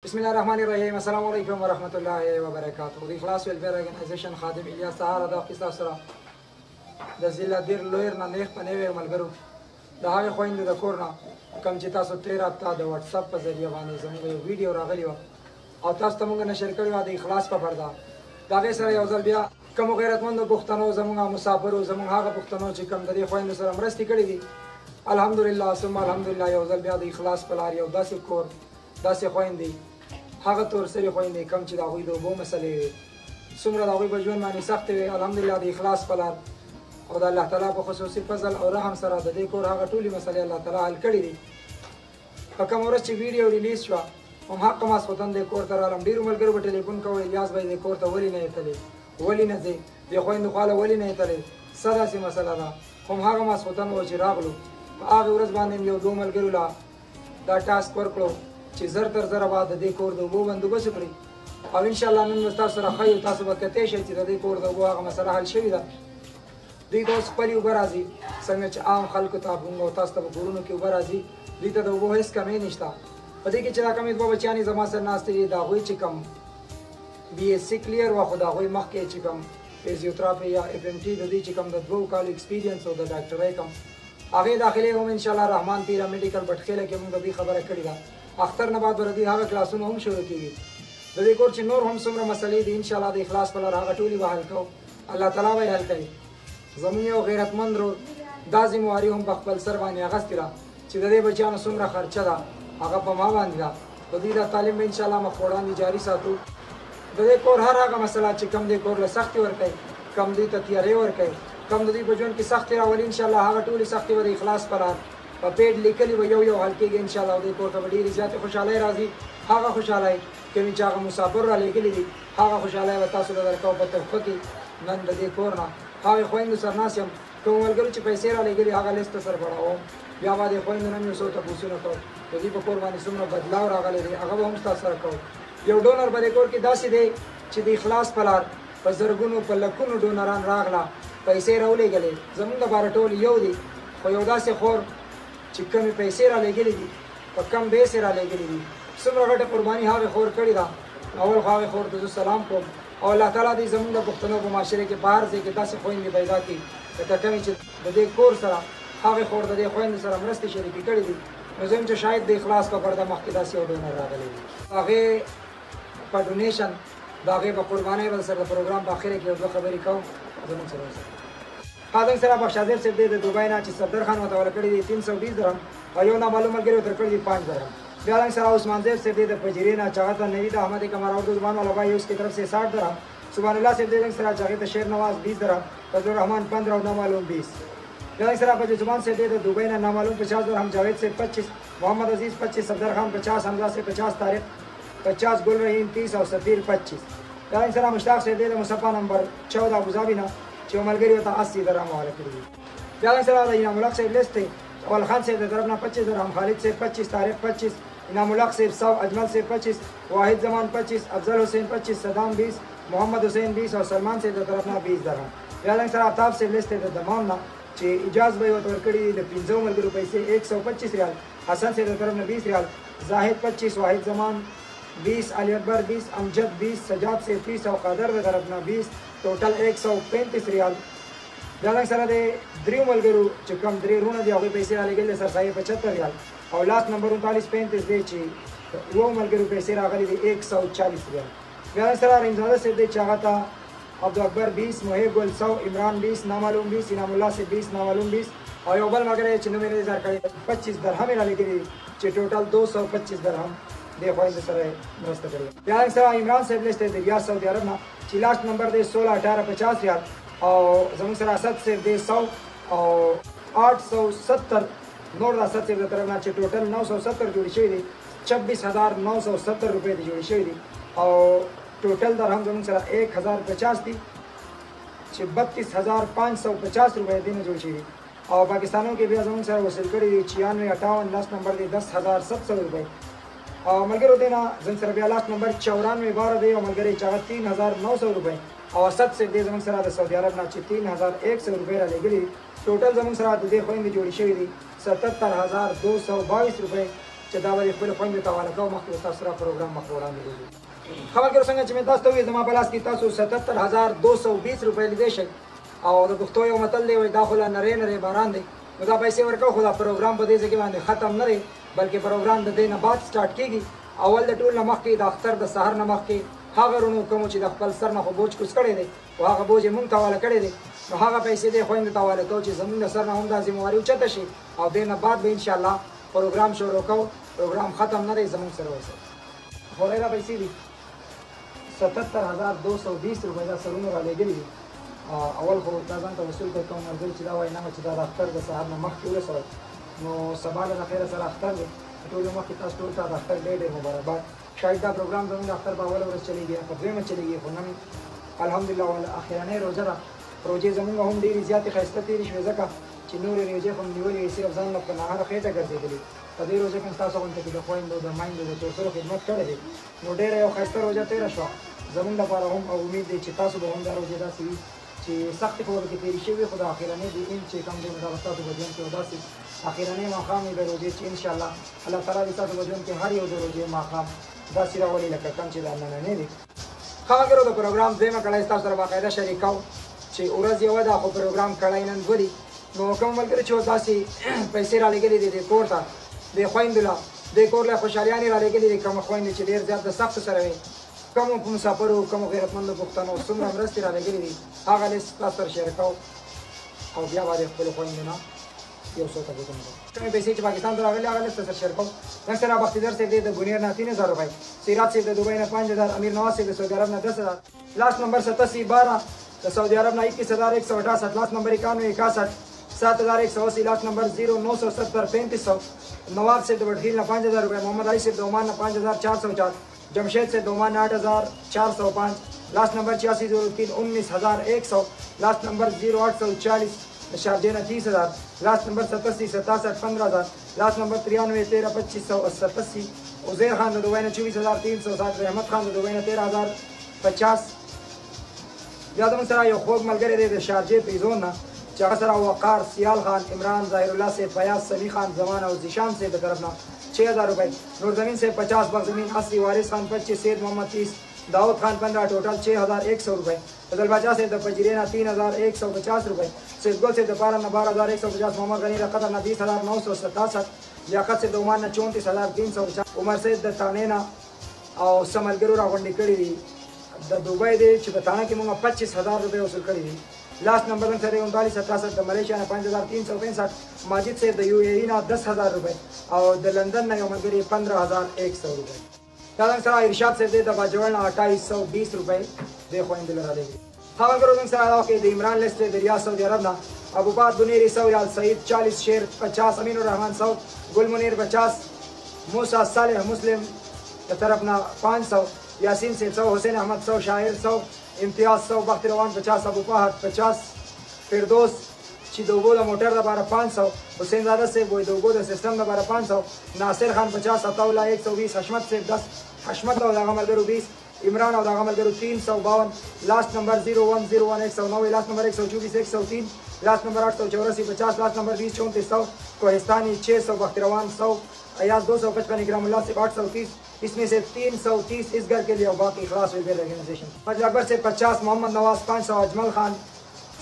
बिस्मिल्लाहिर्रहमानिर्रहीम अस्सलाम वालेकुम वरहमतुल्लाहि वबरकातुहू। द इखलास वेलफेयर ऑर्गेनाइजेशन खादिम इलियास सहारा द किस्ता सरा د ضلع دیر لویر نه نیخ پنوي ملګرو د هغه خويندو د کور نه کوم چې تاسو 13 هفته د واتس اپ په ذریعہ باندې زموږ یو ویډیو راغلی و او تاسو ته موږ نشر کړی و د اخلاص په پرده دا غي سره یو ځل بیا کوم غیرتمند پښتنو زموږ مسافرو زموږ هغه پښتنو چې کوم د دې خويندو سره مرستې کړې دي الحمدلله ثم الحمدلله یو ځل بیا د اخلاص په لار یو داسې کور داسې خويندې هغه تور سره خويندې کوم چې د هغوی د اوبو مسلې څومره د هغوی په ژوند باندې سختې وي الحمدلله د اخلاص په لار او د الله تعالی په خصوصي فضل او رحم سره د دې کور هغه ټولې مسلې الله تعالی حل کړي دي په کوم ورځ چې ویډیو ریلیز شوه هم حق ماسخوتن د کور ته رالم ډېرو ملګرو به ټلیفون کوی الیاس بھائی د کور ته ولې نه یې ولې نه ځې د خویندو خواله ولې نه یې څه داسې مسله ده هم هغه ماسخوتن و چې راغلو په هغې ورځ باندې یو دوه ملګرو لا دا ټاسک ورکړو چې زر تر زره به د دې کور د اوبو بندوبست وکړي او انشاءالله نن به ستاسو سره ښیو تاسو به کتی شئ چې د دې کور د اوبو هغه مسله حل شوې ده دوی ته اوس خپلې اوبه راځي څنګه چې عام خلکو ته مونږ او تاسو ته په کورونو کې اوبه راځي دوی ته د اوبو هېڅ کمی نشته په دې کې چې دا کمې دوه بچیانې زما سره ناستې دي د هغوی چې کوم بي ایس سی کلیر وه خو د هغوی مخکې چې کوم فزیوتراپي یا اف ام ټي د دوی چې کوم د 2 کالو ایکسپیرینس او د ډاکټرۍ کوم هغې داخلې هم انشاءالله رحمان پیرا میډیکل بټخیله کې مونږ د دوی خبره کړې ده اختر نه بعد به د دوی هغه کلاسونه هم شروع کېږي د دې کور چې نور هم څومره مسلې دي انشاءالله د اخلاص په لار هغه ټولې به حل کوو الله تعالی به یې حل کوي زموږ یو غیرتمند رو دا ذمواري هم په خپل سر باندې اخیستې ده چې د دې بچیانو څومره خرچه ده هغه په ما باندې ده د دوی دا تعلیم به انشاءالله مخ په وړاندې جاري ساتو د دې کور هر هغه مسله چې کم دې کور له سختي ورکوي کم دوی ته تیاری ورکوي کم د دوی په ژوند کې سختي راولي انشاءالله هغه ټولې سختي به د اخلاص په لار په پیډ لیکلي به یو حل کېږي انشاءالله دې کور ته به ډېرې زیاتې خوشحالۍ راځي هغه خوشحالۍ کومې چې هغه مسافر را لېږلي دي هغه خوشحالۍ به تاسو له درکوو په تحفه کې نن د دې کور نه هغې خویندو سره ناست یم کوم ملګرو چې پیسې را لېږلي هغه لیست ته سر بړاوم بیا به د خویندو نه مې یو څو تپوسونه کوو د دوی په کور باندې څومره بدلاو راغلی دی هغه به هم ستاسو سره کوو یو ډونر به دې کور کې داسې دی چې د اخلاص په لار په زرګونو په لکونو ډونران راغله پیسې راولېږلې زموږ دپاره ټول یو دي خو یو داسې خور چې کمې پیسې را لېږلي دي په کم بیسې را لېږلي دي څومره غټه قرباني هغې خور کړې ده اول خو هغې خور ته زه سلام کوم او الله تعالی دې زموږ د پښتنو په معاشره کې په هر ځای کې داسې خویندې پیدا کړي لکه کومې چې د دې کور سره هغې خور د دې خویندو سره مرستې شریکې کړې دي نو زه یم چې شاید د اخلاص په پرده مخکې داسې یو ډونر راغلی وي هغې په ډونیشن د هغې په قربانۍ به سره د پروګرام په اخره کې یو دوه خبرې کوم زموږ سره اوسئ خادم سره بخشادر صاحب دی د دوبۍ نه چې صفدر خان ورته ورکړي دي 320 درهم او یو نامعلوم ملګري ورته ورکړي دي 5 درهم بیا رنګ سره عثمان زیب صاحب دی د پجیرې نه چاغه ته نوید احمد کمر اردو زبان والا بھائی اس کی طرف سے 60 درهم سبحان الله صاحب دی رنګ سره چاغه ته شیر نواز 20 درهم فضل الرحمن 15 او نامعلوم 20 بیا رنګ سره په زبان سے دی د دوبۍ نه نامعلوم 50 درهم جاوید سے 25 محمد عزیز 25 صفدر خان 50 حمزه سے 50 طارق 50 گل رحیم 30 او سفیر 25 بیا رنګ سره مشتاق صاحب دی د مصطفی نمبر 14 ابوظبی نه چې ملګری ته 80 درهم حواله کړی بیا رنګ سره د انعام الله صاحب لیست اول خان صاحب د طرف نه 25 درهم خالد صاحب 25 طارق 25 انعام الله صاحب 100 اجمل صاحب 25 واحد زمان 25 افضل حسین 25 صدام 20 محمد حسین 20 او سلمان صاحب د طرف نه 20 درهم بیا رنګ سره آفتاب صاحب لیست د دمام نه چې اجازه به ورته ورکړي د 15 ملګرو پیسې 125 ریال حسن صاحب د طرف نه 20 ریال زاهد 25 واحد زمان 20 علی اکبر 20 امجد 20 سجاد صاحب 30 او قادر د طرف نه 20 ټوټل 135 ریال بیا رنګ سره د دریو ملګرو چې کوم درې رونه دي هغوی پیسې را لېږلي سر صاحب 75 ریال او لاست نمبر 3935 دی چې یو ملګرو پیسې راغلي دي 140 ریال بیا رنګ سره رحیمزاده صاحب دی چې هغه ته عبدو اکبر 20 محب ګل 100 عمران 20 نامعلوم 20 انعام الله صاحب 20 نامعلوم 20 او یو بل ملګری چې نوم یې اظهار کړی 25 درهم یې را لېږلي دي چې ټوټل 225 درهم دې خویندو سره مرسته کړې بیا رنګ سره عمران صاحب لیست دی د ریاض سعودي عرب نه چې لاست نمبر دی 16 18 50 ریال او زموږ سره اسد صاحب دی 100 او 870 نور د اسد صاحب د طرف نه چې ټوټل 970 جوړې شوي دي 26970 روپۍ دې جوړې شوي دي او ټوټل درهم زموږ سره 1050 دي چې 32550 روپۍ دې نه جوړ شوي دي او پاکستانو کې بیا زموږ سره وصل کړي دي 9658 لاست نمبر دی 10700 روپۍ او ملګرو دی نه زموږ سره بیا لاست نمبر 9412 دی او ملګری چې هغه 3900 روپۍ او اسد صاحب دی زموږ سره د سعودي عرب نه چې 3100 روپۍ را لېږلي ټوټل زموږ سره د دې خویندې جوړې شوي دي 77222 روپۍ چې دا به خپل خويندو ته حواله کوو مخکې تاسو سره پروګرام مخ وړاندې کوو خبر کړو څنګه چې مې تاسو ته وې زما په لاس کې تاسو 77220 روپۍ لیدې شئ او د پښتو یو متل دی وایي دا خو لا نری نری باران دی نو دا پیسې ورکوو خو دا پروګرام په دې ځای کې باندې ختم نه دی بلکې پروګرام د دې نه بعد سټارټ کېږي اول د ټول نه مخکې د اختر د سهار نه مخکې هغه رونو کومو چې د خپل سر نه خو بوج کوز کړی دی او هغه بوج یې مونږ ته حواله کړی دی نو هغه پیسې دې خویندو ته حواله کوو چې زمونږ د سر نه هم دا ذمهواري اوچته شي او دې نه بعد به انشاءالله پروګرام شروع کوو پروګرام ختم نه دی زمونږ سره اوسئ خورئ دا پیسې دي 77220 روپۍ دا سرونه رالېږلي دي اول خو دا ځان ته وصول کوي کوم ملګري چې دا وایي نه چې دا د اختر د سهار نه مخکې ورسوئ نو سبا له د خیره سره اختر دی ټولو مخکې تاسو ټول ته د اختر ډېر ډېر مبارکباد شاید دا پروګرام زموږ د اختر په اوله ورځ چلېږي په دویمه چلېږي خو نن الحمدلله اخرنۍ روژه ده روژې زموږ هم ډېرې زیاتې ښایسته تېرې شوې ځکه چې نورې روژې خو مې نیولې وې صرف ځان له په نهاره خېټه ګرځېدلې په دې روژه کې ستاسو غونډه کې د خویندو د میندو د توسرو خدمت کړی دی نو ډېره یو ښایسته روژه تېره شوه زموږ لپاره هم او امید دی چې تاسو به هم دا روژې داسې وي چې سختې خو ورکې تېرې شوي خو د اخرنۍ د این چې کوم دی نو دا به ستاسو په ژوند کې داسې اخرنۍ ماښام وي د روژې چې انشاءالله الله تعالی دې ستاسو په ژوند کې هر یو د روژې ماښام داسې راولي لکه کوم چې دا نننی دی ښه ملګرو د پروګرام دویمه کړۍ ستاسو سره باقاعده شریکوم چې ورځ یوه ده خو پروګرام کړی نن دوه دي نو کوم ملګري چې اوس داسې پیسې رالېږلي دي دې کور ته دې خویندو له دې کور له خوشحالیانې رالېږلي دي کومه خویندې چې ډېر زیات د سختو سره وي کومو په مسافرو کومو غیرتمندو پښتنو څومره مرستې رالېږلي دي هغه لیست تاسو سره شیر کوو او بیا به د خپلو خویندو نه یو څو ته ګوتم کومې پیسې چې پاکستان ته راغلي هغه لیست سره شیر کوو نن سره بختیدر صاحب دی د ګونیر نه 3000 روپۍ سیرات صاحب د دوبۍ نه 5000 امیر نواز صاحب د سعودي عرب نه 10000 لاس نمبر 8712 د سعودي عرب نه 21168 لاس نمبر 9161 7180 لاس نمبر 0970 3500 نواب صاحب د وډخیل نه 5000 روپۍ محمد علي صاحب د عمان نه 5404 جمشید صاحب د عمان نه 8405 لاس نمبر 8603 19100 لاس نمبر 0840 شارجه نه 30000 لاس نمبر 87 67 15000 لاس نمبر 93 13 2587 عزیر خان د دوبۍ نه 24360 رحمت خان د دوبۍ نه 13050 بیا زموږ سره یو خوږ ملګری دی د شارجې پریزون نه چې هغه سره وقار سیال خان عمران ظاهر الله صاحب فیاض سمی خان زمان او زیشان صاحب د طرف نه 6000 روپۍ نور زمین صاحب 50 بغ زمین 80 وارث خان 25 سید محمد 30 داؤد خان 15 ټوټل 6100 روپۍ فضل باچا صاحب د فجرې نه 3150 روپۍ سید ګل صاحب د پارا نه 12150 محمد غنی د قطر نه 20967 لیاقت صاحب د عمان نه 34350 عمر صاحب د تانې نه او سملګرو راغونډې کړي دي د دوبۍ دی چې په تانه کې موږ 25000 روپۍ وصول کړي دي لاس نمبر سره 3967 د ملیشیا نه 5365 ماجد صاحب د یو اے ای نه 10000 روپۍ او د لندن نه یو ملګري 15100 روپۍ دا څنګه سره ارشاد صاحب د باجوړ نه 2820 روپۍ د خويندې لره دی خبرو څنګه سره دا کې د عمران لیست د ریاض سعودي عرب نه ابو بکر بنيري 100 ریال سعید 40 شیر 50 امین الرحمن 100 گل منیر 50 موسی صالح مسلم د طرف نه 500 یاسین سے 100 حسین احمد 100 شاعر 100 امتیاز 100 بختر روان 50 ابو فهد 50 فردوس چې د اوبو د موټر لپاره 500 حسین زاده صاحب وایي د اوبو د سیستم لپاره 500 ناصر خان 50 عطاءالله 120 حشمت صاحب 10 حشمت او دغه ملګرو 20 عمران او دغه ملګرو 352 لاست نمبر 0101109 لاست نمبر 124 103 لاست نمبر 884 50 لاست نمبر 20 3400 कोहिस्तानी 600 बख्तरवान 100 अयाज 255 इकराम उल्लाह से 830 इसमें से 330 इस घर के लिए और बाकी इखलास वेलफेयर ऑर्गेनाइजेशन अकबर से 50 मोहम्मद नवाज 500 अजमल खान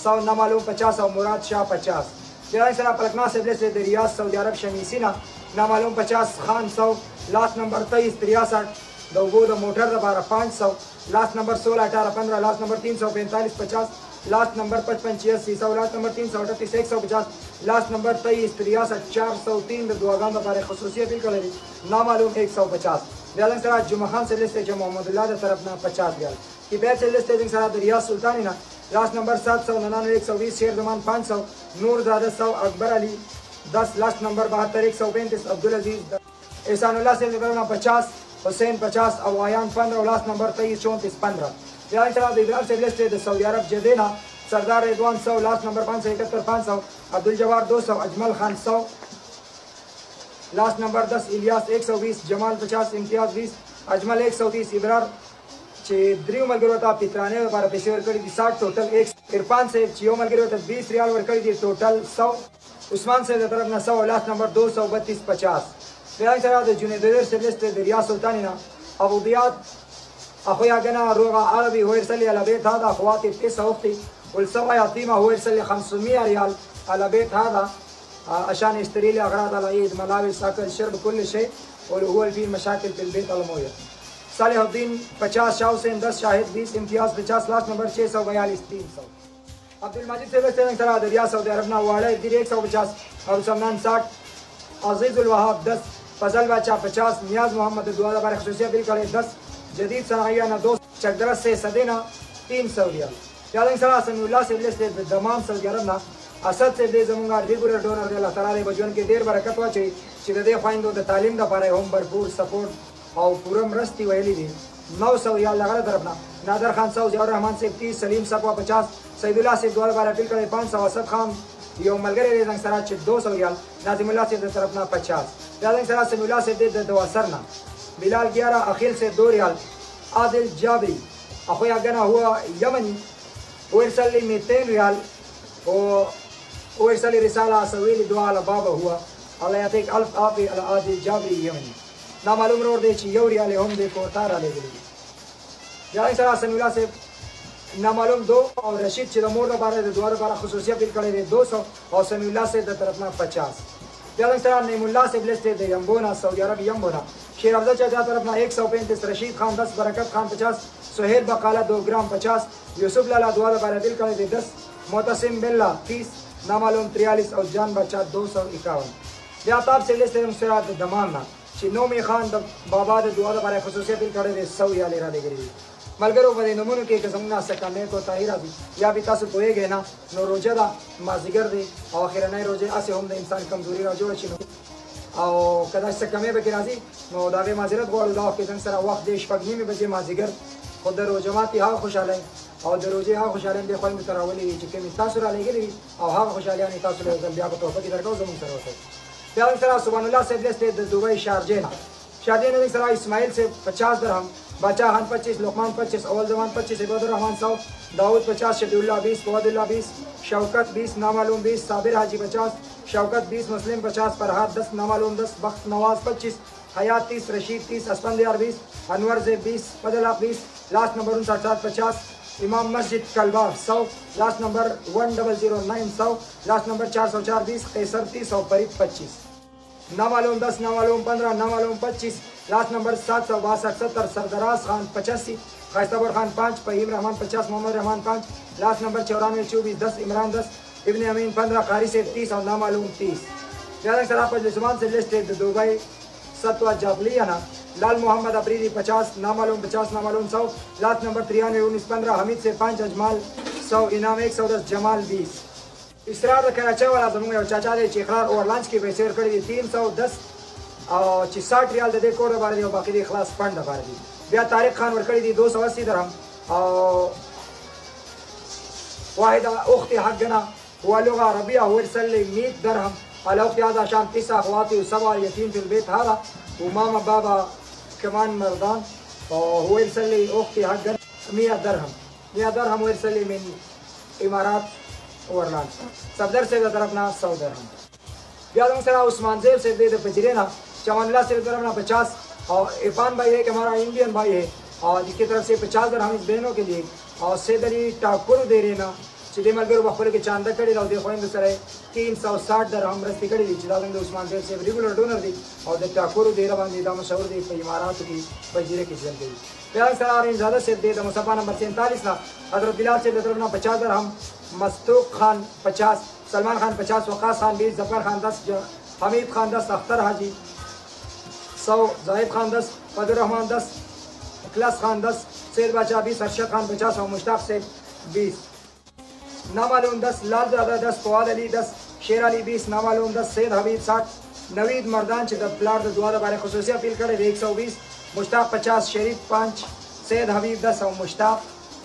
100 नामालूम 50 और मुराद शाह 50 जराई सरा पलकना से रियाज सऊदी अरब शमीसीना नामालूम 50 खान 100 लास्ट नंबर 23 63 दौगोद मोटर दोबारा 500 last number 16 18 15 last number 345 50 last number 55 86 100 last number 338 150 last number 23 63 403 दुआगान दोबारा खसूसियत बिल्कुल नामालूम 150 रियाल सरा जुमा खान से लिस्ट है मोहम्मदुल्लाह की तरफ ना 50 रियाल की बैच से लिस्ट है सरा रियाज सुल्तानी ना लास्ट नंबर 799 120 शेर जमान 500 नूर ज़ादा 100 अकबर अली 10 लास्ट नंबर 72 135 अब्दुल अजीज एहसानुल्लाह से 50 हुसैन 50 अवायान 15 लास्ट नंबर 23 34 15 रियाल सरा इब्राहिम से लिस्ट है सऊदी अरब जदेना सरदार रिजवान 100 लास्ट नंबर 571 500 अब्दुल जवार 200 अजमल खान 100 लास्ट नंबर 10 इलियास 120 जमाल 50 इम्तियाज 20 अजमल 130 इब्रार چې دریو ملګرو ته پترانه لپاره پیسې ورکړي دي 60 ټوټل 1 عرفان صاحب چې یو ملګرو ته 20 ریال ورکړي دي ټوټل 100 عثمان صاحب د طرف نه 100 لاست نمبر 232 50 بیا سره د جونیدر سلسته د رياض سلطاننا ابو ضياء اخويا جنا روغا عربي هو يرسل لي على بيت هذا اخواتي 9 اختي والسبعه يتيمه هو يرسل لي 500 ريال على بيت هذا عشان يشتري لي اغراض العيد ملابس اكل شرب كل شيء وهو اللي فيه مشاكل في البيت المويه. صالح الدين 50 شاه حسين 10 شاهد 20 امتياز 50 لاस्ट नंबर 642 300. अब्दुल मजीद से वेस्टर्न सरा दरिया सऊदी अरब ना वाड़े दिर 150 और सलमान 60 अजीजुल वहाब 10 फजल बादशाह 50 नियाज मोहम्मद दुआ बार खसूसिया बिल करे 10 जदीद सनाइया ना 2 चकदरस से सदेना 300 रियाल. यादन सरा समीउल्लाह से लिस्ट दमाम सऊदी अरब ना असद से दे जमुंगा रेगुलर डोनर दे अल्लाह तआला रे बजवन के ढेर बरकत वाचे چې د دې خويندو د تعلیم لپاره هم भरपूर سپورټ او پوره مرستي ویلي دي. 900 ریال لغړه طرفنا نادر خان صاحب ضیاء الرحمن صاحب 30 سلیم صاحب 50 سید الله صاحب دوه بار اپیل کړي 500 اسد خان یو ملګری دې سره چې 200 ریال ناظم الله صاحب د طرفنا 50 یادن سره سمی الله صاحب د دوسرنا بلال 11 اخیل سے 2 ریال عادل جابری اخويا جنا هو يمني ويرسل لي 200 ريال ويرسل لي رساله اسوي لي دعاء على بابا هو الله يعطيك الف عافيه على عادل جابری يمني نامعلوم روڈ دے چی یو ریال هم دے کو تارا لے گلی یعنی سره سمی الله صاحب نامعلوم 2 اور رشید چې د مور لپاره د دوه لپاره خصوصیت بیل کړی دی 200 او سمی الله صاحب د طرفنا 50 یعنی سره نعیم الله صاحب لیست دی یمبونا سعودی عرب یمبونا شیر افضل چاچا طرفنا 135 رشید خان 10 برکت خان 50 سہیل بقالا 2 گرام 50 یوسف لالا دوه لپاره بیل کړی دی 10 معتصم بالله 30 نامعلوم 43 او جان بچا 251 بیا تاب سے لیست دی سره د دمام نه چې نومي خان د بابا د دعا لپاره خصوصیت بیل کړی دی 100 ریال را لګری ملګرو په دې نمونه کې که زموږ نه سکانې کو طاهره دي یا به تاسو پوهیږئ نه نو روزه ده مازدیګر دی او اخرنۍ روزه اسې هم د انسان کمزوري را جوړه شي او که داسې کمې پکې راځي نو د هغې معذرت غواړو دا وخت کې زموږ سره وخت دی 6:30 بجې مازدیګر خو د روژه ماتي هغه خوشحالۍ او د روژې هغه خوشحالۍ دې خویندو ته راولي چې کومې تاسو را لېږلي او هغه خوشحالیانې تاسو له یو ځل بیا په تحفه کې درکوو زموږ سره اوسئ. بیا زموږ سره سبحان الله صاحب لیست د دوبۍ شارجې نه شارجې نه زموږ سره اسماعیل صاحب 50 درهم बादशाह खान 25 लुकमान 25 अव्वल जमान 25 इबादुर रहमान 100 दाऊद 50 शफीउल्लाह 20 फवादुल्लाह 20 शौकत 20 नामालूम 20 साबिर हाजी 50 शौकत 20 मुस्लिम 50 फरहाद 10 नामालूम 10 बख्त नवाज 25 हयात 30 रशीद 30 असफंदियार 20 अनवर ज़ैब 20 फजल 20 लास्ट नंबर 59 इमाम मस्जिद कलबा 100 लास्ट नंबर 1009 100 लास्ट नंबर 404 20 कैसर 30 और फरीद 25 नामालूम 10 नामालूम 15 नामालूम 25 लास्ट नंबर 762 70 सरदराज खान 85 खाइस्ताबर खान 5 फहीम रहमान 50 मोहम्मद रहमान 5 लास्ट नंबर 94 24 10 इमरान 10 इब्न अमीन 15 कारी से 30 और नामालूम 30 याद सरा पर जुमान से लिस्ट दुबई सतवा जाबलियाना लाल मोहम्मद अफरीदी 50 नामालूम 50 नामालूम 100 लास्ट नंबर 93 19 15 हमीद से 5 अजमाल 100 इनाम 110 जमाल 20 इसरार कराची वाला जमुना और चाचा दे इकरार और लंच की पैसे कर दी 310 او چې 60 ریال د دې کور لپاره دی او باقي د اخلاص فند لپاره دی. بیا طارق خان ورکړی دی 280 درهم او واحده اختي حقنا ولغه عربيه هو ارسل لي 100 درهم على اختي هذا عشان 9 اخواتي و7 يتيم في البيت هذا وماما بابا كمان مرضان وهو يرسل لي اختي حقنا 100 درهم 100 درهم ويرسل لي من امارات اورلاند صدر سے طرفنا 100 درهم. بیا موږ سره عثمان زیب سے د پجرینا चमन अल्लाह से तरफ ना 50 और इरफान भाई है कि हमारा इंडियन भाई है और जिसकी तरफ से 50 درهم इस बहनों के लिए और सैद अली टाकुर दे रहे ना सीधे मलगर बखोले के चांदा कड़ी लाओ देखो इन सर 360 درهم रस्ती कड़ी ली चिदागंद उस्मान देव से रेगुलर डोनर दी और द टाकुर दे रहा बंदी दा मशहूर दी पे इमारात की वजीर की जन गई प्यार सरार इन ज्यादा से दे द मुसफा नंबर 47 ना हजरत बिलाल से तरफ ना 50 درهم मस्तूक खान 50 सलमान खान 50 वकास खान 20 जफर खान 10 हमीद खान 10 अख्तर हाजी 100 जाहिद खान 10 फजल रहमान 10 इखलास खान 10 सैद बादशाह 20 अरशद खान 50 और मुश्ताक से 20 नामालूम 10 लाल ज़ादा 10 फवाद अली 10 शेर अली 20 नामालूम 10 सैद हबीब 60 नवीद मर्दान च प्लाट द्वारा बारे खसूसिया अपील करे 120 मुश्ताक 50 शरीफ 5 सैद हबीब 10 और मुश्ताक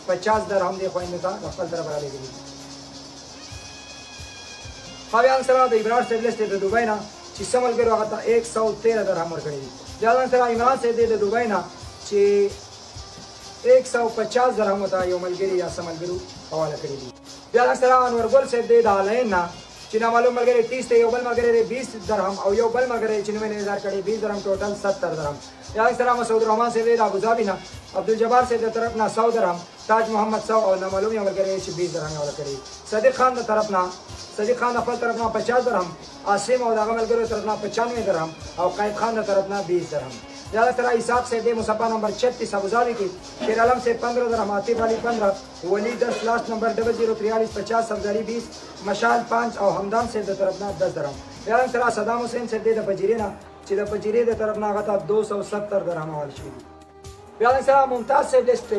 50 درهم दे खोइंद का रफल तरफ वाले के लिए खबियान सरा द इब्राहिम से लिस्ट दे दुबई ना چې سمل ګرو هغه ته 113 درهم ورکړي دي. ځان سره عمران سے د دوبۍ نه چې 150 درهم ته یو ملګری یا سمل ګرو حواله کړی دي. بیا سره انور ګل سے د عالین نه چې نامعلوم ملګری 30 دی، یو بل ملګری 20 درهم او یو بل ملګری چې نومې اظهار کړی 20 درهم، ټوټل 70 درهم. یا سره مسعود الرحمن صاحب د ابوظبي نه، عبدالجبار صاحب د طرف نه 100 درهم، تاج محمد 100 او نامعلوم یو ملګری چې 20 درهم یې ورکړي. صدیق خان د طرف نه، صدیق خان د خپل طرف نه 50 درهم، عاصم او دغه ملګرو طرف نه 95 درهم او قائد خان د طرف نه 20 درهم. یا سره اسحاق صاحب د مصطفی نمبر 36 ابوظبي کې، شیر عالم صاحب 15 درهم، عاطف علي 15، ولی 10 لاست نمبر 004350 افضلی 20، مشال 5 او همدان صاحب د طرف نه 10 درهم. یا سره صدام حسین صاحب د پجیرې نه چې د پجیرې د طرف نه غته 270 درهم حواله شوي. بیا سره ممتاز صاحب لیست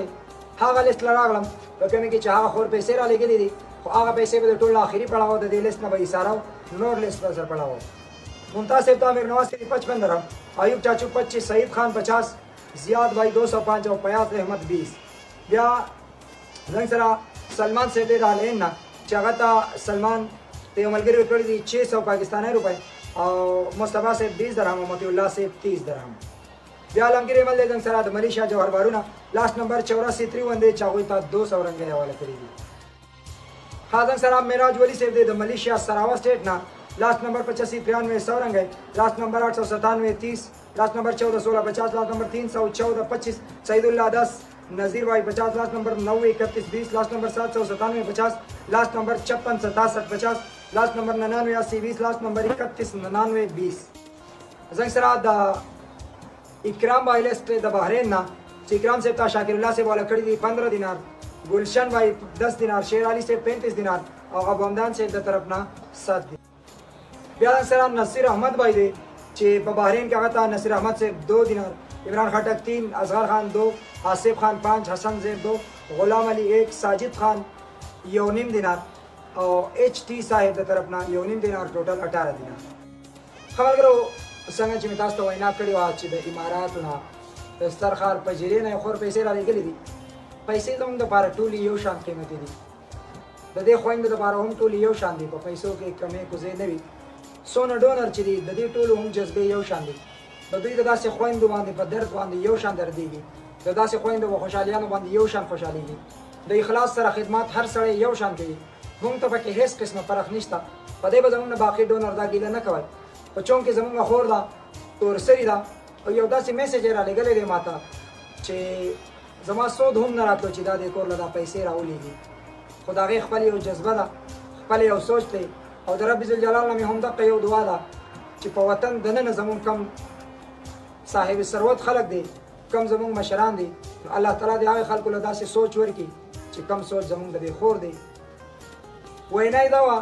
هغه لیست لراغلم په کومه کې چې هغه خور پیسې را لګېلې دي، خو هغه پیسې به د ټول اخري پړاو د دې لیست نه به ایسارو، نور لیست به سر پړاو. ممتاز صاحب تعمیر نواز 55 درهم، ایوب چاچو 25، سعید خان 50، زیاد بھائی 205 او پیاز احمد 20. بیا زنګ سره سلمان صاحب د علین نه چې هغه ته سلمان ته یو ملګري ورکړي دي 600 پاکستاني روپۍ او مصطفی صاحب 20 درهم او مطیع الله صاحب 30 درهم. بیا عالمگیر احمد زنګ سره د ملیشیا جوهر بارونه لاست نمبر 8453 دی چې هغوی ته 200 رنګۍ حواله کړي دي. ښه زنګ سره معراج ولی صاحب دی د ملیشیا سراوا سټیټ نه، لاست نمبر 8593 100 رنگے، لاست نمبر 897 30، لاست نمبر 14 16 50، لاست نمبر 314 25، سعید اللہ 10، نذیر بھائی 50، لاست نمبر 90 31 20، لاست نمبر 797 50، لاست نمبر 56 67 50، لاست نمبر 99 80 20، لاست نمبر 31 99 20. زنګ سره د اکرام بھائی لیست د بحرین نه چې اکرام صاحب ته شاکر الله صاحب والا کړی دي 15 دینار، گلشن بھائی 10 دینار، شیر علی صاحب 35 دینار او ابو حمدان صاحب د طرف نه 7 دینار. بیا سره نصیر احمد بھائی دی چې په بحرین کې هغه ته نصیر احمد صاحب 2 دینار، عمران خټک 3، اصغر خان 2، آصف خان 5، حسن زیب 2، غلام علی 1، ساجد خان 1.5 دینار او ایچ ٹی صاحب د طرف نه 1.5 دینار، ټوټل 18 دینار. خبرګرو څنګه چې مې تاسو ته وینا کړې وه چې د اماراتو نه د سترخار پجیرې نه یې خور پیسې را لېږلې دي. پیسې زموږ دپاره ټولې یو شان قیمتي دي، د دې خویندو دپاره هم ټولې یو شان دي، په پیسو کې کمې کوزې نه وي. څونه ډونر چې دي د دې ټولو هم جذبې یو شان دي، د دوی د داسې خویندو باندې په درد باندې یو شان دردېږي، د داسې خویندو په خوشحالیانو باندې یو شان خوشحالېږي، د اخلاص سره خدمات هر سړی یو شان کوي. موږ ته پکې هېڅ قسمه فرق نشته، په دې به زموږ نه باقي ډونر دا ګیله نه کوئ. په چون کې زموږ خور ده، تورسري ده او یو داسې میسج یې رالیږلی دی ما ته چې زما سود هم نه راتلو چې دا دې کور له دا پیسې راولېږي، خو د هغې خپل یو جذبه ده، خپل یو سوچ دی او د رب ذوالجلال نه مې هم دغه یو دعا ده چې په وطن دننه زموږ کم صاحب ثروت خلک دی، کم زموږ مشران دي، الله تعالی دې هغې خلکو له داسې سوچ ورکړي چې کم سوچ زموږ د دې خور دی. وینا یې دا وه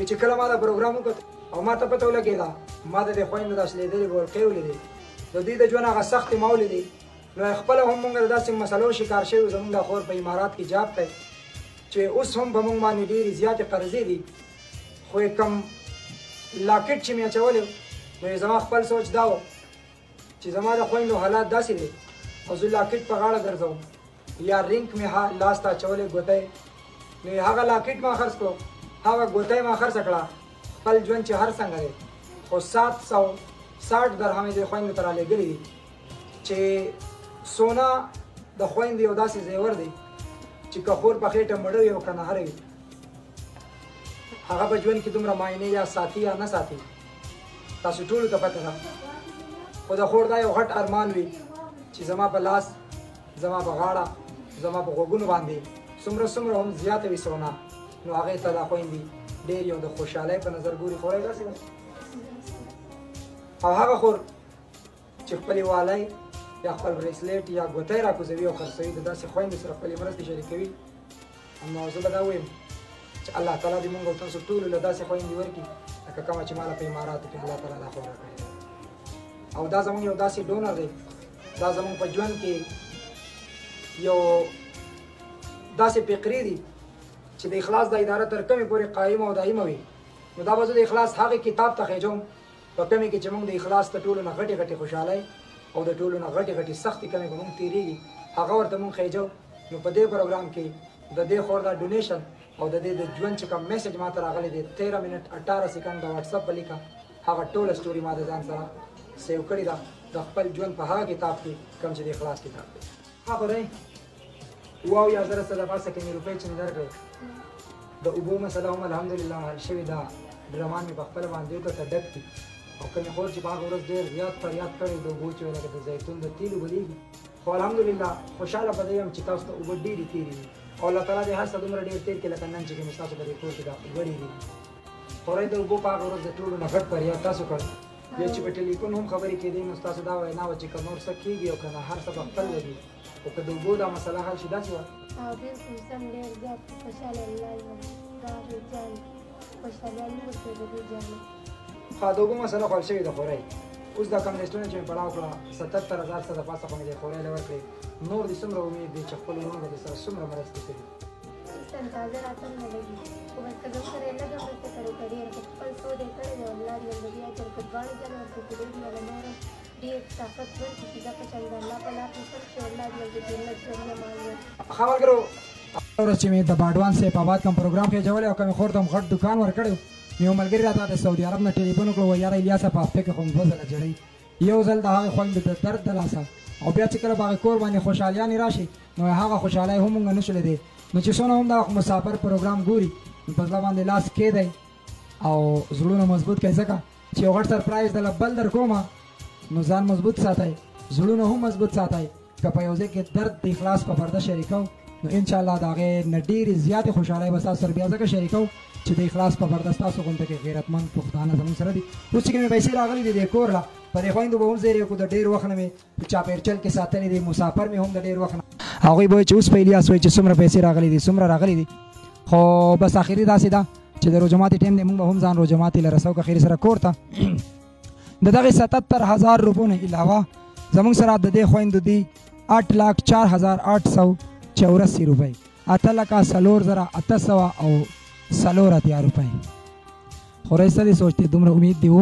چې کله ما دا پروګرام وکړ او ما ته پته ولګېده ما د دې خویندو داسې لیدلې ورقې ولیدې، د دوی د ژوند هغه سختې ما ولیدې، نو خپله هم موږ د داسې مسلو شکار شوي زموږ دا خور په امارات کې جاب کوي چې اوس هم په موږ باندې ډېرې زیاتې قرضې دي، خو کم لاکټ چې مې اچولی نو زما خپل سوچ دا و چې زما د خویندو حالات داسې دی او زه لاکټ په غاړه ګرځوم یا رینګ مې لاس ته اچولی ګوتی، نو هغه لاکټ ما خرڅ کړو، هغه ګوتی ما خرڅه کړه، خپل ژوند چې هر څنګه دی، خو 760 درهم یې د خویندو ته رالیږلي دي چې سونا د خویندو یو داسې زیور دی چې که خور په خېټه مړه وي او که نهره وي هغه په ژوند کې دومره معاینې یا ساتي یا نه ساتي تاسو ټولو ته پته ده، خو د خور دا یو غټ ارمان وي چې زما په لاس، زما په غاړه، زما په غوږونو باندې څومره هم زیاته وي سونا، نو هغې ته دا خویندې ډېر یو د خوشحالۍ په نظر ګوري. خورۍ داسې ده او هغه خور چې خپلې والی یا خپل بریسلیټ یا ګوتی راکوزوي او خرڅوي د داسې خویندو سره خپلې مرستې شریکوي، نو زه به دا ویم چې الله تعالی دې موږ او تاسو ټولو له داسې خویندې ورکړي لکه کومه چې ماله په اماراتو کې الله تعالی دا خور راکړې او دا زموږ یو داسې ډونر دی، دا زموږ په ژوند کې یو داسې فقرې دي چې د اخلاص د اداره تر کومې پورې قایمه او دایمه وي، نو دا به زه د اخلاص هغې کتاب ته خېجوم په کومې کې چې موږ د اخلاص د ټولو نه غټې خوشحالۍ او د ټولو نه غټې سختې کمې به موږ تېرېږي هغه ورته موږ خېجو. نو په دې پروګرام کې د دې خور دا ډونیشن او د دې د ژوند چې کوم میسج ما ته راغلی دی 13 منټ 18 سیکنډ د واټساپ په لیکه هغه ټوله سټوري ما د ځان سره سیو کړې ده د خپل ژوند په هغه کتاب کې کوم چې د اخلاص کتاب دی. ها خدای واو یا زره صدفه سکینې روپۍ چې مې درکړې د اوبو مسله هم الحمدلله حل شوې ده. ډرمان مې په خپله باندې وکړه ډک دي او کومې خور چې په هغه ورځ ډېر زیات فریاد کړی د اوبو چې لکه د زیتون د تیلو بلیږي خو الحمدلله خوشحاله به دی یم چې تاسو ته اوبه ډېرې تېرې دي او الله تعالی دې هر څه دومره ډېر تېر کړي لکه نن چې کومې ستاسو په دې کور کې دا اوبه ډېرې دي خورئ د اوبو په هغه ورځ د ټولو نه غټ فریاد تاسو کړ بیا چې په ټلیفون هم خبرې کېدې نو ستاسو دا وینا وه چې که نور څه کېږي او که نه هر څه به خپل لګي خو که د اوبو دا مسله حل شي داسې وه بالکل سم ډېر زیات خوشحاله الله یم دا جان خوشحالي وکړې د دې جان ښه د اوبو مسله خو حل شوې ده خورئ اوس دا کوم لیسټونه چې مې پړاو کړه 77000 څه د پاسه خو مې د خورئ له ورکړې نور دې څومره امید دی چې خپل ورونو به دې سره څومره مرستې کوي اندازه راته نه لګي خو بس که زه سره یې لږه مرسته کړې که ډېره خو خپل سود یې کړی دی الله دې ولدي اجر که دواړه جنه ورته کړې دي هغه نور ډېر طاقت ورکړي چې ځکه چې د الله په لار کې سخت شي الله دې ولدي جنت ذریعه مانګي ښه ملګرو ورځ چې مې د باډوان صاحب آباد کوم پروګرام کې اچولی او کومې خور ته هم غټ دکان ورکړی یو ملګري راته د سعودي عرب نه ټلیفون وکړو وایي یاره الیاسه په هفته کې خو 2 ځله جړئ یو ځل د هغې خویندو د درد د لاسه او بیا چې کله په هغې کور باندې خوشحالیانې راشي نو هغه خوشحالۍ هم مونږ نه شولی دی نو چې څونه هم دا مسافر پروګرام ګوري نو په زړه باندې لاس کېدی او زړونه مضبوط کوي ځکه چې یو غټ سرپرایز دله بل در کومه نو ځان مضبوط ساتئ زړونه هم مضبوط ساتئ که په یو ځای کې درد د اخلاص په پرده شریکو نو انشاءالله د هغې نه ډېرې زیاتې خوشحالۍ به ستاسو سره بیا ځکه شریکو چې د اخلاص په پرده ستاسو غونډه کې غیرتمند پښتانه زموږ سره دي اوس چې کومې پیسې راغلي دي د کور له په دې خویندو به هم زیری وکړو د ډېر وخت نه مې په چاپېرچل کې ساتلي دي مسافر مې هم د ډېر وخت نه هغوی به وایي چې اوس په الیاس وایي چې څومره پیسې راغلي دي څومره راغلي دي خو بس اخري داسې ده چې د روجماتې ټایم دی موږ به هم ځان روجماتې له رسو که خیري سره کور ته د دغې 77000 روپو نه علاوه زموږ سره د دې خویندو دي 8,04,884 روپۍ 8,04,800 او 4 روپۍ خو رئیسه دې سوچ دی دومره امید دی و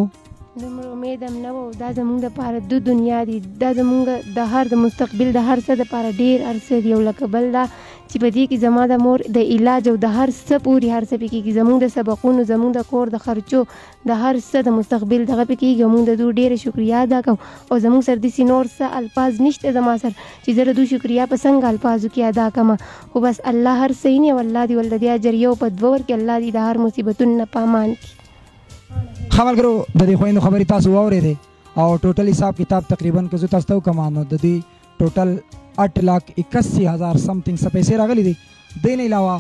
دومره امید هم نه و دا زموږ دپاره د دنیا دي دا زموږ د هر د مستقبل د هر څه دپاره ډېر هر څه دي او لکه بل دا چې په دې کې زما د مور د علاج او د هر څه پورې هر څه پې کېږي زموږ د سبقونو زموږ د کور د خرچو د هر څه د مستقبل دغه پې کېږي او موږ د دوی ډېره شکریا ادا کوو او زموږ سره داسې نور څه الفاظ نشته زما سره چې زه د دوی شکریا په څنګه الفاظو کې ادا کړم خو بس الله هر څه ویني او الله دې ولله دې اجر یو په دوه ورکړي الله دې د هر مصیبتونو نه په امان کړي ښه ملګرو د دې خویندو خبرې تاسو واورېدې او ټوټل حساب کتاب تقریبا که زه تاسو ته وکړم نو د دوی ټوټل 8,81,000 سمثینګ څه پیسې راغلي دي دې نه علاوه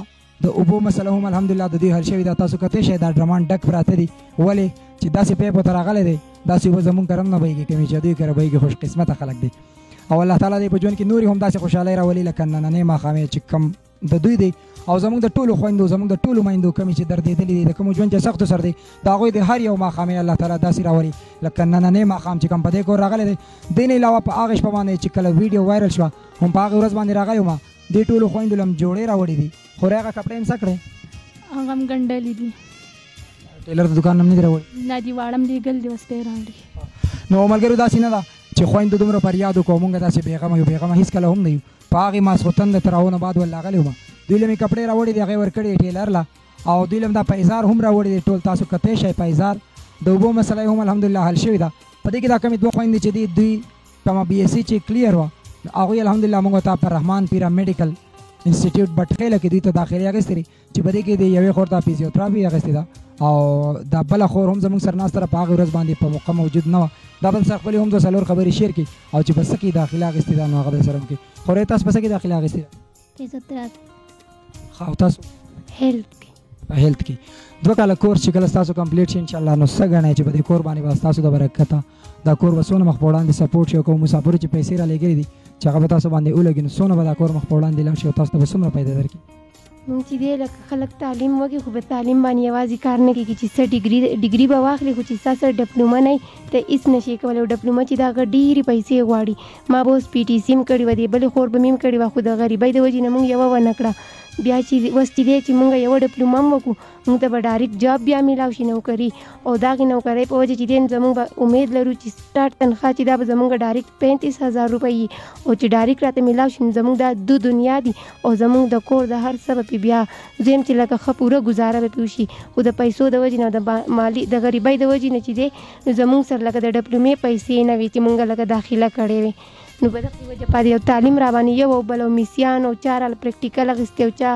د اوبو مسله هم الحمدلله د دوی حل شوې ده تاسو کتی شئ دا ډرمان ډک پراته دي ولې چې داسې پیپ ورته راغلی دی داسې اوبه زمونږ کره هم نه بهیږي کومې چې دوی کره بهیږي خوش قسمته خلک دي او الله تعالی دې په ژوند کې نورې هم داسې خوشحالۍ راولي لکه نننۍ ماښامې چې کم د دوی دی او زموږ د ټولو خویندو زموږ د ټولو میندو کمې چې دردېدلې دي د کومو ژوند چې سختو سره دی د هغوی د هر یو ماښامې الله تعالی داسې راولي لکه نننۍ ماښام چې کوم په دې کور راغلی دی دې نه علاوه په هغې شپه باندې چې کله ویډیو وایرل شوه هم په هغې ورځ باندې راغلی وم دې ټولو خویندو له هم جوړې راوړې دي خو هغه کپړې هم څه کړې هغه هم ګنډلې دي ټیلر د دوکان هم نه دي راوړي نه دي واړه هم لېږل دي اوس به یې راوړي نو ملګرو داسې نه ده چې خویندو دومره فریاد وکړو مونږ داسې بېغمه یو بېغمه هېڅکله هم نه یو په هغې ماسخوتن د تراونه بعد ول راغلی وم دوی له مې کپړې راوړې دي هغې ورکړې ټیلر له او دوی له دا پیزار هم راوړې دي ټول تاسو کتی شئ پیزار د اوبو مسله هم الحمدلله حل شوې ده په دې کې دا کمې دوه خویندې چې دي دوی کومه بي ایس سی چې کلیر وه هغوی الحمدلله مونږ ته په رحمان پیرا میډیکل انسټیټیوټ بټخیله کې دوی ته داخلې اخیستې دي چې په دې کې د یوې خور ته فزیوتراپي اخیستې ده او دا بله خور هم زموږ سره ناسته ده په هغې ورځ باندې په موقع موجود نه وه دا به سره خپلې هم 2 خبرې شیر کړي او چې په څه کې داخله اخیستې ده نو هغه به سره هم کړي خو تاسو په څه کې داخله اخیستې ده فزیوتراپي ښه او تاسو هیلث کې په هیلث کې 2 کاله کورس چې کله ستاسو کمپلیټ شي انشاءالله نو څه ګڼئ چې په دې کور باندې به ستاسو د برکته دا کور به څونه مخ په وړاندې سپورټ شي او کوم مسافرو چې پیسې رالېږلي دي چې هغه به تاسو باندې ولګي نو څونه به دا کور مخ په وړاندې لاړ شي او تاسو ته به څومره پیدا درکړي مونږ چې دی لکه خلک تعلیم وکړي خو په تعلیم باندې یوازې کار نه کېږي چې څه ډیګري به واخلي خو چې ستا سره ډپلومه نه وي ته هېڅ نه شي کولی او ډپلومه چې دا هغه ډېرې پیسې غواړي ما به اوس پي ټي سي هم کړې وه دې بلې خور به مې هم کړې وه خو د غریبۍ د وجې نه مونږ یوه ونه کړه بیا چې اوس چې دی چې مونږ یوه ډپلومه هم وکړو مونږ ته به ډایرکټ جاب بیا میلاو شي نوکري او د هغې نوکرۍ په وجه چې دی زمونږ به امید لرو چې سټارټ تنخواه چې دا به زمونږ ډایرکټ 35,000 روپۍ وي او چې ډایرکټ راته میلاو شي نو زمونږ دا د دنیا دي او زمونږ د کور د هر څه به پې بیا زم چې لکه ښه پوره ګزاره به پې وشي خو د پیسو د وجې نه د مالي د غریبۍ د وجې نه چې دی زمونږ سره لکه د ډپلومې پیسې نه وي چې مونږ لکه داخله کړې وي نو په دغې وجه باندې یو تعلیم را باندې یو او بل او میسیان او چا راله پریکټیکل اخیستې او چا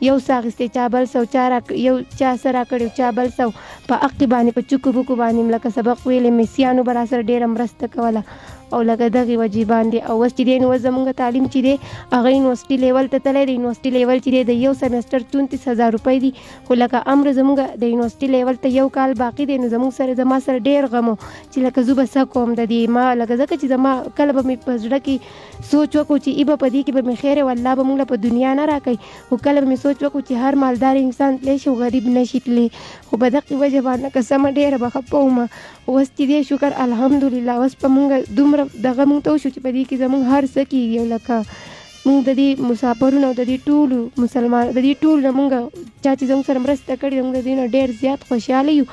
یو څه اخیستی چا بل څه یو چا څه راکړی چا بل څه په حق باندې په چکو بکو باندې لکه سبق ویلې مې سیانو به راسره ډېره مرسته کوله او لکه دغې وجې باندې او اوس چې دی نو اوس زمونږ تعلیم چې دی هغه یونیورسټي لیول ته تللی دی یونیورسټي لیول چې دی د یو سمیسټر 34,000 روپۍ دي خو لکه امر زمونږ د یونیورسټي لیول ته یو کال باقي دی نو زما سره ډېر غم و چې لکه زه به څه کوم د دې ما لکه ځکه چې زما کله به مې په زړه کې سوچ وکړو چې ای به په دې کې به مې خیر والله به مونږ له په دنیا نه راکوي خو کله به مې سوچ وکړو چې هر مالدار انسان تللی شي غریب نه شي تللی خو په دغې وجه باندې قسمه ډېره به خفه وم اوس چې دی شکر الحمدلله اوس په مونږ دومره دغه مونږ ته وشو چې په دې کې زمونږ هر څه کېږي او لکه مونږ د دې مسافرونو او د دې ټولو مسلمان د دې ټولو نه مونږ چا چې زموږ سره مرسته کړې ده مونږ د دې نه ډېر زیات خوشحاله یو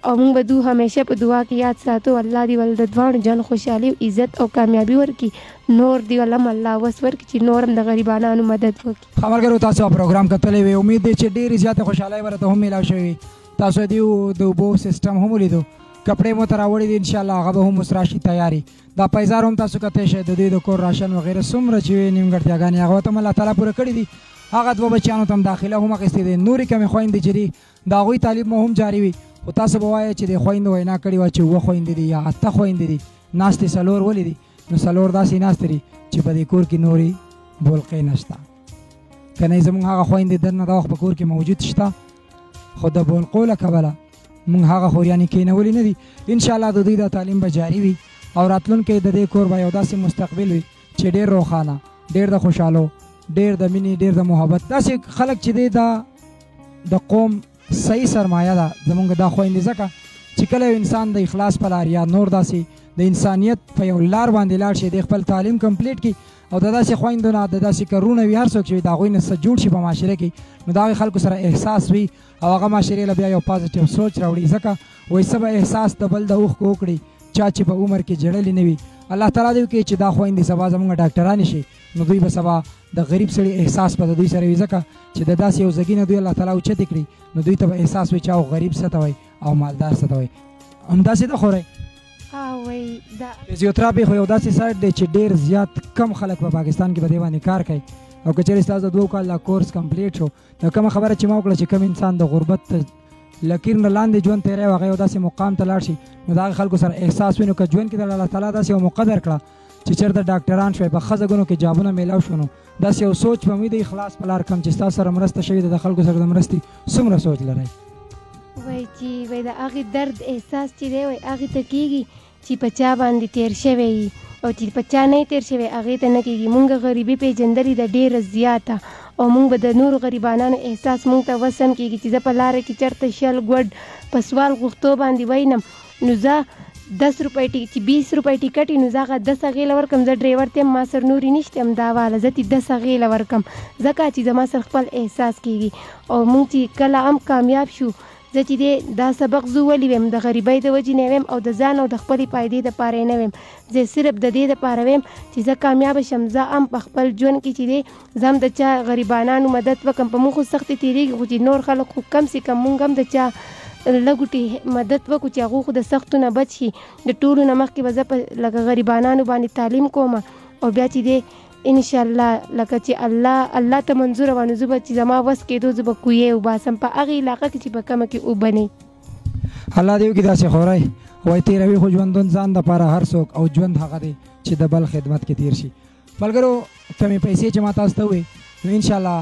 او مونږ به دو همیشه په دعا کې یاد ساتو الله دې ول د دواړو جان خوشحالي او عزت او کامیابي ورکړي نور دې ولم الله وس ورکړي چې نور هم د غریبانو مدد وکړي خبرګرو تاسو پروګرام کتلی وی امید دی چې ډېرې زیاتې خوشحالۍ ورته هم میلاو شوي تاسو دې د اوبو سیسټم هم ولیدو کپړې مو ته راوړي دي انشاءالله هغه به هم اوس راشي تیاري دا پیزار هم تاسو کتی شئ د دوی د کور راشن وغیره څومره چې وي نیمګړتیاګانې هغه ته هم الله تعالی پوره کړي دي هغه دوه بچیانو ته هم داخله هم اخیستې دي نورې کمې خویندې چې دي د هغوی تعلیم مو هم جاري وي خو تاسو به وایئ چې د خویندو وینا کړې وه چې 7 خویندې دي یا 8 خویندې دي ناستې 4 ولې دي نو 4 داسې ناستې دي چې په دې کور کې نورې بولقې نشته که نه زموږ هغه خویندې دننه دا وخت په کور کې موجود شته خو د بولقو له کبله مونږ هغه خوریانې کېنولې نه دي انشاءالله د دوی دا تعلیم به جاري وي او راتلونکی د دې کور به یو داسې مستقبل وي چې ډېر روښانه ډېر د خوشحالو ډېر د مینې ډېر د محبت داسې خلک چې دی دا د قوم صحیح سرمایه ده زمونږ دا خویندې ځکه چې کله یو انسان د اخلاص په لار یا نور داسې د انسانیت په یو لار باندې لاړ شي د خپل تعلیم کمپلیټ کړي او د داسې خویندو نه د داسې کارونه وي هر څوک چې وي د هغوی نه څه جوړ شي په معاشره کې نو د هغې خلکو سره احساس وي او هغه معاشرې له بیا یو پازیټیو سوچ راوړي ځکه وایي څه به احساس د بل د اوښکو وکړي چا چې په عمر کې جړلې نه وي الله تعالی دې وکړي چې دا خویندې سبا زموږ ډاکټرانې شي نو دوی به سبا د غریب سړي احساس به د دوی سره وي ځکه چې د داسې یو ځګي نه دوی الله تعالی اوچتې کړي نو دوی ته به احساس وي چې او غریب څه ته وایي او مالدار څه ته وایي همداسې ده خو فزیوتراپي خو یو داسې سایټ دی چې ډېر زیات کم خلک په پاکستان کې په دې باندې کار کوي او که چېرې ستاسو د 2 کال کورس کمپلیټ شو نو کومه خبره چې ما وکړه چې کوم انسان د غربت لکیر نه لاندې ژوند تېری هغه یو داسې مقام ته لاړ شي نو د هغې خلکو سره احساس وي نو که ژوند کې د الله تعالی داسې یو مقدر کړه چې چېرته ډاکټران شوی په ښه ځایونو کې جابونه میلاو شو نو داسې یو سوچ به مې د اخلاص په لار کم چې ستاسو سره مرسته شوې ده د خلکو سره د مرستې څومره سوچ لرئ وایي چې وایي د هغې درد احساس چې دی وایي هغې ته کېږي چې په چا باندې تیر شوی وي او چې په چا نه تیر شوی هغې ته نه کېږي مونږ غریبي پېژندلې ده ډېره زیاته او مونږ به د نورو غریبانانو احساس مونږ ته وسم کېږي چې زه په لاره کې چېرته شل ګوډ په سوال غوښتو باندې وینم نو زه 10 روپۍ چې 20 روپۍ ټیکټ نو زه هغه 10 هغې له ورکړم زه ډرایور ته یم ما سره نورې نشته یم دا واله زه تې 10 هغې له ورکړم ځکه چې زما سره خپل احساس کېږي او مونږ چې کله هم کامیاب شو زه چې دی دا سبق زه ولې ویم د غریبۍ د وجې نه ویم او د ځان او د خپلې فایدې دپاره نه ویم زه صرف د دې دپاره ویم چې زه کامیابه شم زه هم په خپل ژوند کې چې دی زه هم د چا غریبانانو مدد وکړم په مونږ خو سختې تېرېږي خو چې نور خلک خو کم سې کم مونږ هم د چا لږوټې مدد وکړو چې هغو خو د سختو نه بچ شي د ټولو نه مخکې به زه په لکه غریبانانو باندې تعلیم کوم او بیا چې دی انشاءالله لکه چې الله ته منظوره وه نو زه به چې زما وس کېدو زه به کویې وباسم په هغې علاقه کې چې په کومه کې اوبه نه الله دې وکړي داسې خورئ وایي تېروي خو ژوندون ځان دپاره هر څوک او ژوند هغه دی چې د بل خدمت کې تېر شي ملګرو کمې پیسې چې ما تاسو ته ووایي نو انشاءالله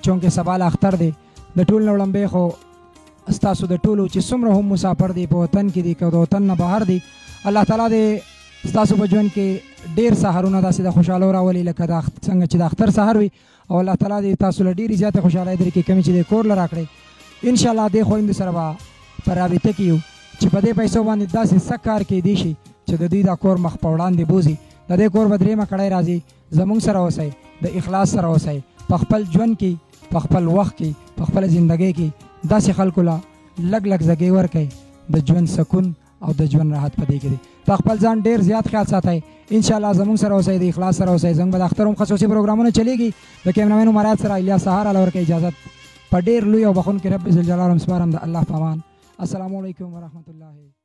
چونکې سبا له اختر دی د ټول نه وړاندې خو ستاسو د ټولو چې څومره هم مسافر دی په وطن کې دی که د وطن نه بهر دی الله تعالی دې ستاسو په ژوند کې ډېر سهارونه داسې د خوشحالو راولي لکه څنګه چې د اختر سهار وي او الله تعالی دې تاسو له ډېرې زیاتې خوشحالۍ درکړي کمې چې د کور له راکړئ انشاءالله دې خویندو سره به په رابطه کې یو چې په دې پیسو باندې داسې څه کار کیدی شي چې د دوی دا کور مخ په وړاندې بوځي د دې کور به درېیمه کړی راځي زموږ سره اوسئ د اخلاص سره اوسئ په خپل ژوند کې په خپل وخت کې په خپله زندګۍ کې داسې خلکو له لږ لږ ځګۍ ورکئ د ژوند سکون او د ژوند راحت په دې کې دی تا خپل ځان ډېر زیات خیال ساتئ انشاءالله زموږ سره اوسئ د اخلاص سره اوسئ زموږ به د اختر هم خصوصي پروګرامونه چلیږي د کیمرامین عمرات سره الیاس سهار الله ورکړي اجازت په ډېر لوی او بخونکي رب ذوالجلال هم سپارم د الله په امان السلام علیکم ورحمت الله